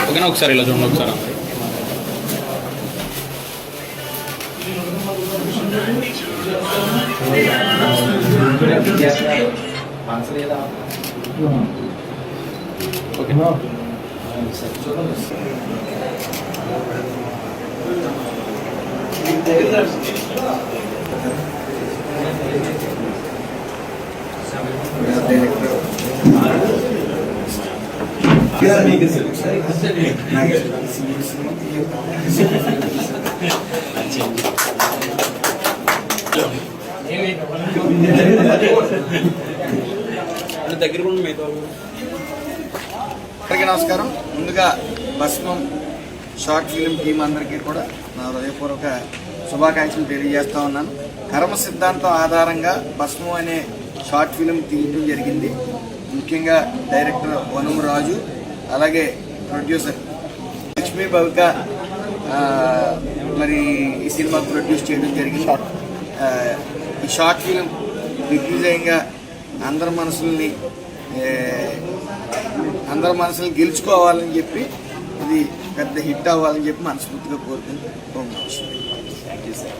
ఓకేనా, ఒకసారి ఇలా చూడండి ఒకసారి. ఓకే దగ్గర అందరికీ నమస్కారం. ముందుగా భస్మం షార్ట్ ఫిలిం టీం అందరికీ కూడా నా హృదయపూర్వక శుభాకాంక్షలు తెలియజేస్తా ఉన్నాను. కర్మ సిద్ధాంతం ఆధారంగా భస్మం అనే షార్ట్ ఫిలిం తీయడం జరిగింది. ముఖ్యంగా డైరెక్టర్ వనం రాజు, అలాగే ప్రొడ్యూసర్ లక్ష్మీ భవిక మరి ఈ సినిమా ప్రొడ్యూస్ చేయడం జరిగింది. ఈ షార్ట్ ఫిలిం దిగ్విజయంగా అందరి మనసుల్ని గెలుచుకోవాలని చెప్పి ఇది పెద్ద హిట్ అవ్వాలని చెప్పి మనస్ఫూర్తిగా కోరుకుంటున్నాను. Thank you sir.